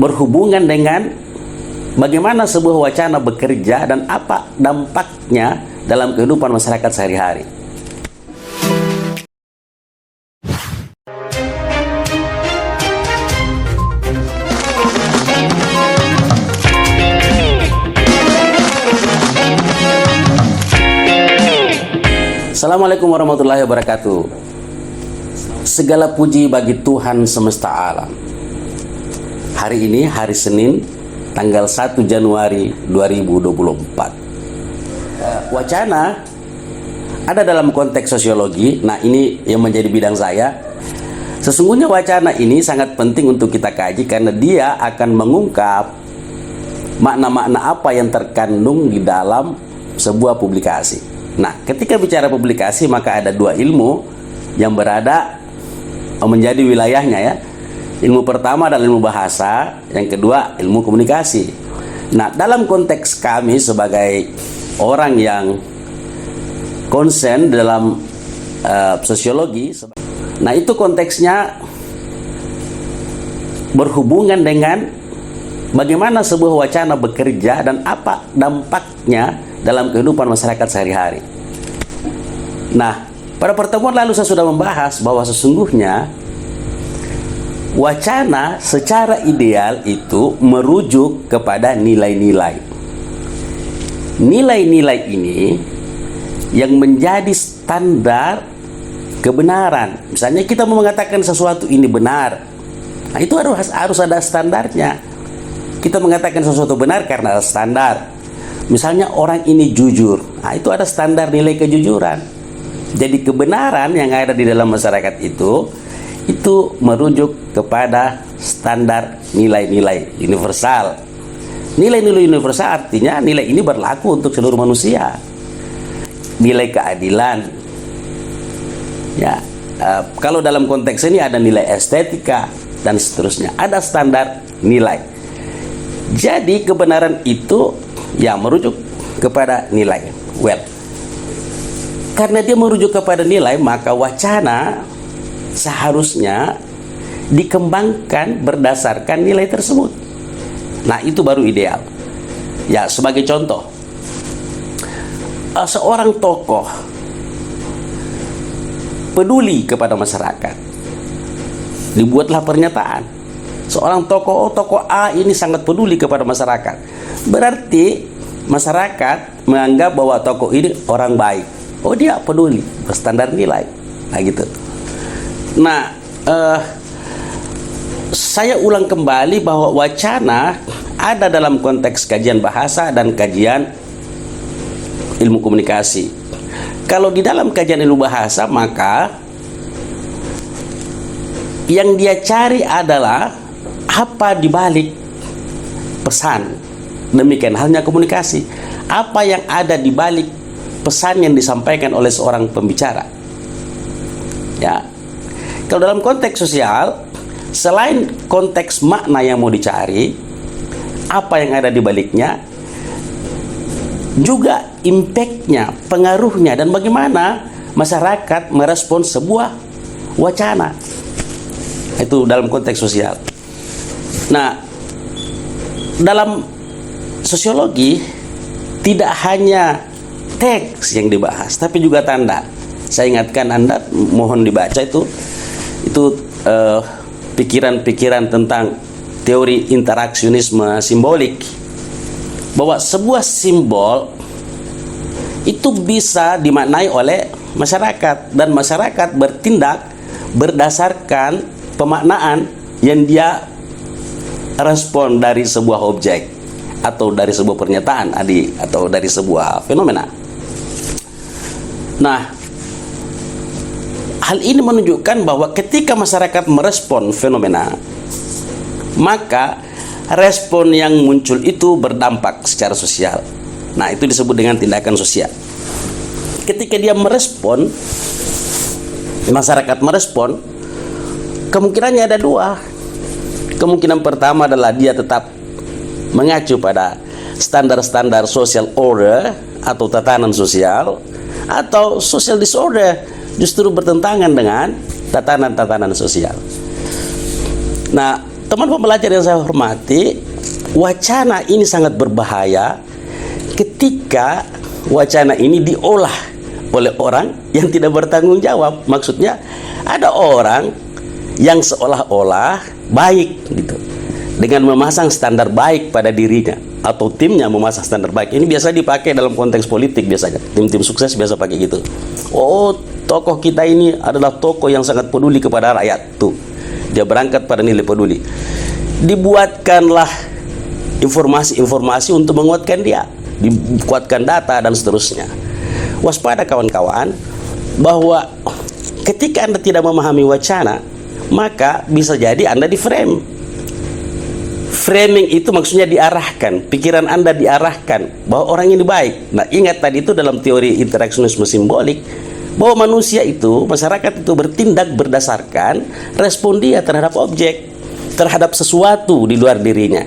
berhubungan dengan bagaimana sebuah wacana bekerja dan apa dampaknya dalam kehidupan masyarakat sehari-hari. Assalamualaikum warahmatullahi wabarakatuh. Segala puji bagi Tuhan semesta alam. Hari ini hari Senin, tanggal 1 Januari 2024. Wacana ada dalam konteks sosiologi. Nah, ini yang menjadi bidang saya. Sesungguhnya wacana ini sangat penting untuk kita kaji karena dia akan mengungkap makna-makna apa yang terkandung di dalam sebuah publikasi. Nah, ketika bicara publikasi maka ada dua ilmu yang berada menjadi wilayahnya ya. Ilmu pertama adalah ilmu bahasa, yang kedua ilmu komunikasi. Nah, dalam konteks kami sebagai orang yang konsen dalam sosiologi, nah itu konteksnya berhubungan dengan bagaimana sebuah wacana bekerja dan apa dampaknya dalam kehidupan masyarakat sehari-hari. Nah, pada pertemuan lalu saya sudah membahas bahwa sesungguhnya wacana secara ideal itu merujuk kepada nilai-nilai. Nilai-nilai ini yang menjadi standar kebenaran. Misalnya kita mau mengatakan sesuatu ini benar, nah itu harus ada standarnya. Kita mengatakan sesuatu benar karena ada standar. Misalnya orang ini jujur, nah itu ada standar nilai kejujuran. Jadi kebenaran yang ada di dalam masyarakat itu merujuk kepada standar nilai-nilai universal. Nilai-nilai universal artinya nilai ini berlaku untuk seluruh manusia. Nilai keadilan. Ya, kalau dalam konteks ini ada nilai estetika dan seterusnya. Ada standar nilai. Jadi kebenaran itu ya merujuk kepada nilai. Karena dia merujuk kepada nilai, maka wacana seharusnya dikembangkan berdasarkan nilai tersebut. Nah, itu baru ideal. Ya, sebagai contoh, seorang tokoh peduli kepada masyarakat. Dibuatlah pernyataan. Seorang tokoh A ini sangat peduli kepada masyarakat. Berarti masyarakat menganggap bahwa tokoh ini orang baik. Oh, dia peduli, berstandar nilai. Nah, gitu. Nah, saya ulang kembali bahwa wacana ada dalam konteks kajian bahasa dan kajian ilmu komunikasi. Kalau di dalam kajian ilmu bahasa, maka yang dia cari adalah apa dibalik pesan. Demikian halnya komunikasi. Apa yang ada di balik pesan yang disampaikan oleh seorang pembicara. Ya. Kalau dalam konteks sosial, selain konteks makna yang mau dicari, apa yang ada di baliknya, juga impact-nya, pengaruhnya, dan bagaimana masyarakat merespon sebuah wacana. Itu dalam konteks sosial. Nah, dalam sosiologi tidak hanya teks yang dibahas, tapi juga tanda. Saya ingatkan Anda, mohon dibaca itu pikiran-pikiran tentang teori interaksionisme simbolik, bahwa sebuah simbol itu bisa dimaknai oleh masyarakat dan masyarakat bertindak berdasarkan pemaknaan yang dia respon dari sebuah objek atau dari sebuah pernyataan atau dari sebuah fenomena. Nah, hal ini menunjukkan bahwa ketika masyarakat merespon fenomena, maka respon yang muncul itu berdampak secara sosial. Nah, itu disebut dengan tindakan sosial. Ketika dia merespon, masyarakat merespon, kemungkinannya ada dua. Kemungkinan pertama adalah dia tetap mengacu pada standar-standar social order atau tatanan sosial, atau social disorder, justru bertentangan dengan tatanan-tatanan sosial. Nah, Teman pembelajar yang saya hormati, wacana ini sangat berbahaya ketika wacana ini diolah oleh orang yang tidak bertanggung jawab. Maksudnya ada orang yang seolah-olah baik gitu, dengan memasang standar baik pada dirinya, atau timnya memasang standar baik. Ini biasa dipakai dalam konteks politik biasanya. Tim-tim sukses biasa pakai gitu. Oh, tokoh kita ini adalah tokoh yang sangat peduli kepada rakyat. Tuh, dia berangkat pada nilai peduli. Dibuatkanlah informasi-informasi untuk menguatkan dia, dikuatkan data dan seterusnya. Waspada kawan-kawan, bahwa ketika Anda tidak memahami wacana, maka bisa jadi Anda di-frame. Framing itu maksudnya diarahkan, pikiran Anda diarahkan bahwa orang ini baik. Nah, ingat tadi itu dalam teori interaksionisme simbolik, bahwa manusia itu, masyarakat itu bertindak berdasarkan respon dia terhadap objek, terhadap sesuatu di luar dirinya.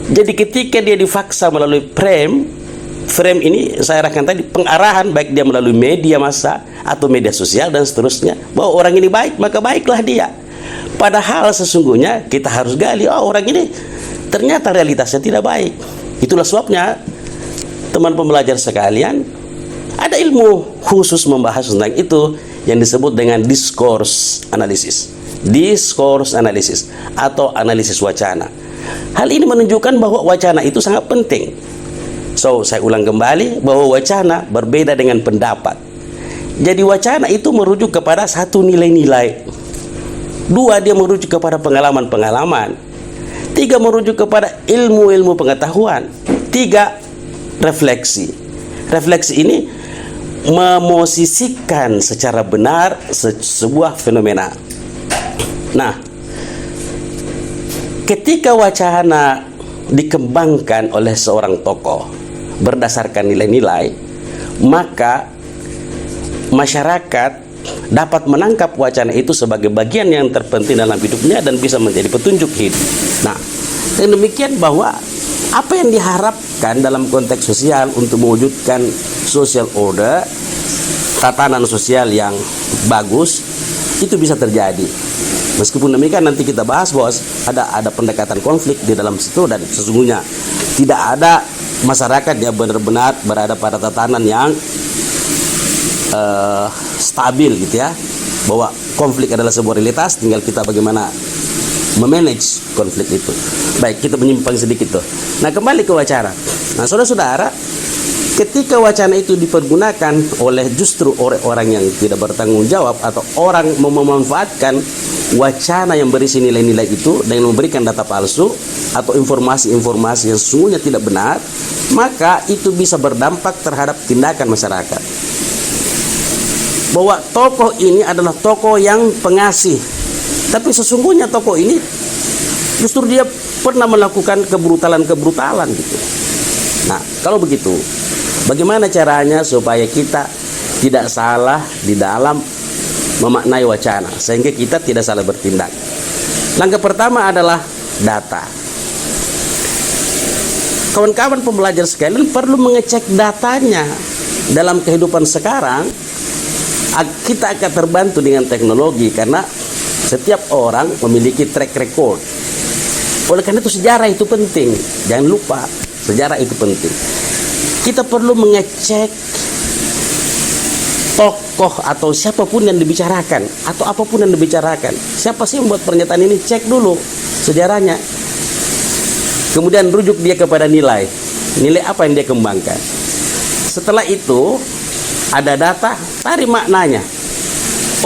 Jadi ketika dia difaksa melalui frame ini saya arahkan tadi, pengarahan baik dia melalui media massa atau media sosial dan seterusnya, bahwa orang ini baik, maka baiklah dia. Padahal sesungguhnya kita harus gali, oh orang ini ternyata realitasnya tidak baik. Itulah sebabnya teman pembelajar sekalian, ada ilmu khusus membahas tentang itu yang disebut dengan discourse analysis. Discourse analysis atau analisis wacana. Hal ini menunjukkan bahwa wacana itu sangat penting. So, saya ulang kembali bahwa wacana berbeda dengan pendapat. Jadi wacana itu merujuk kepada satu nilai-nilai. Dua, dia merujuk kepada pengalaman-pengalaman. Tiga, merujuk kepada ilmu-ilmu pengetahuan. Tiga, refleksi. Refleksi ini memosisikan secara benar sebuah fenomena. Nah, ketika wacana dikembangkan oleh seorang tokoh berdasarkan nilai-nilai, maka masyarakat dapat menangkap wacana itu sebagai bagian yang terpenting dalam hidupnya dan bisa menjadi petunjuk hidup. Nah, dengan demikian bahwa apa yang diharapkan dalam konteks sosial untuk mewujudkan social order, tatanan sosial yang bagus, itu bisa terjadi. Meskipun demikian nanti kita bahas bahwa ada pendekatan konflik di dalam situ, dan sesungguhnya tidak ada masyarakat yang benar-benar berada pada tatanan yang stabil gitu ya, bahwa konflik adalah sebuah realitas, tinggal kita bagaimana memanage konflik itu. Baik, kita menyimpang sedikit tuh. Nah, kembali ke wacana. Nah, saudara-saudara, ketika wacana itu dipergunakan oleh justru orang-orang yang tidak bertanggung jawab, atau orang memanfaatkan wacana yang berisi nilai-nilai itu dengan memberikan data palsu atau informasi-informasi yang sesungguhnya tidak benar, maka itu bisa berdampak terhadap tindakan masyarakat. Bahwa tokoh ini adalah tokoh yang pengasih, tapi sesungguhnya tokoh ini justru dia pernah melakukan kebrutalan-kebrutalan gitu. Nah, kalau begitu, bagaimana caranya supaya kita tidak salah di dalam memaknai wacana, sehingga kita tidak salah bertindak? Langkah pertama adalah data. Kawan-kawan pembelajar sekalian perlu mengecek datanya. Dalam kehidupan sekarang, kita akan terbantu dengan teknologi karena setiap orang memiliki track record. Oleh karena itu sejarah itu penting. Jangan lupa, sejarah itu penting. Kita perlu mengecek tokoh atau siapapun yang dibicarakan, atau apapun yang dibicarakan. Siapa sih yang membuat pernyataan ini? Cek dulu sejarahnya. Kemudian rujuk dia kepada nilai. Nilai apa yang dia kembangkan. Setelah itu ada data, tarik maknanya.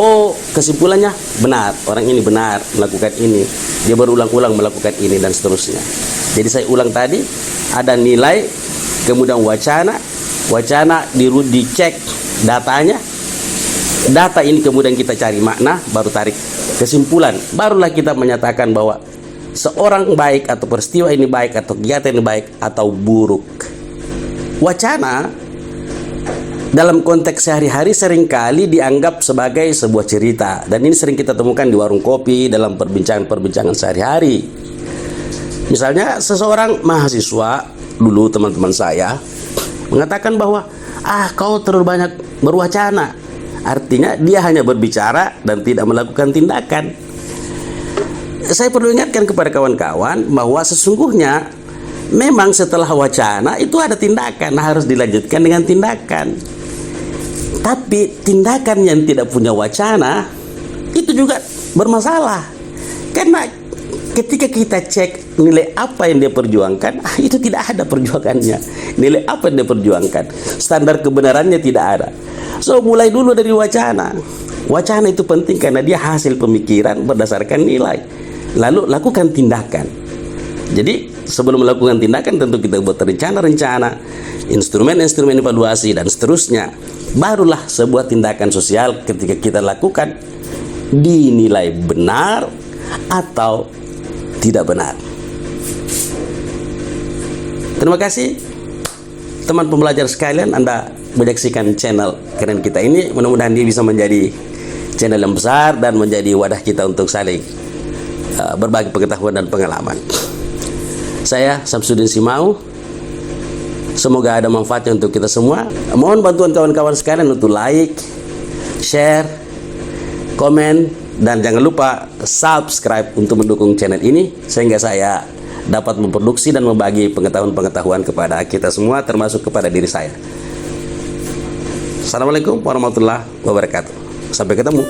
Oh, kesimpulannya benar, orang ini benar melakukan ini, dia berulang-ulang melakukan ini dan seterusnya. Jadi saya ulang tadi, ada nilai, kemudian wacana dicek datanya, data ini kemudian kita cari makna, baru tarik kesimpulan, barulah kita menyatakan bahwa seorang baik atau peristiwa ini baik atau kegiatan ini baik atau buruk. Wacana dalam konteks sehari-hari seringkali dianggap sebagai sebuah cerita, dan ini sering kita temukan di warung kopi dalam perbincangan sehari-hari. Misalnya seseorang mahasiswa dulu, teman-teman saya, mengatakan bahwa kau terlalu banyak berwacana. Artinya dia hanya berbicara dan tidak melakukan tindakan. Saya perlu ingatkan kepada kawan-kawan bahwa sesungguhnya memang setelah wacana itu ada tindakan, harus dilanjutkan dengan tindakan. Tapi tindakan yang tidak punya wacana itu juga bermasalah. Karena ketika kita cek nilai apa yang dia perjuangkan, itu tidak ada perjuangannya. Nilai apa yang dia perjuangkan, standar kebenarannya tidak ada. So mulai dulu dari wacana. Wacana itu penting karena dia hasil pemikiran berdasarkan nilai. Lalu lakukan tindakan. Jadi sebelum melakukan tindakan tentu kita buat rencana-rencana, instrumen-instrumen evaluasi dan seterusnya. Barulah sebuah tindakan sosial ketika kita lakukan dinilai benar atau tidak benar. Terima kasih teman pembelajar sekalian, Anda menyaksikan channel keren kita ini. Mudah-mudahan dia bisa menjadi channel yang besar dan menjadi wadah kita untuk saling berbagi pengetahuan dan pengalaman. Saya Samsudin Simau. Semoga ada manfaatnya untuk kita semua. Mohon bantuan kawan-kawan sekalian untuk like, share, komen, dan jangan lupa subscribe untuk mendukung channel ini sehingga saya dapat memproduksi dan membagi pengetahuan-pengetahuan kepada kita semua, termasuk kepada diri saya. Assalamualaikum warahmatullahi wabarakatuh. Sampai ketemu.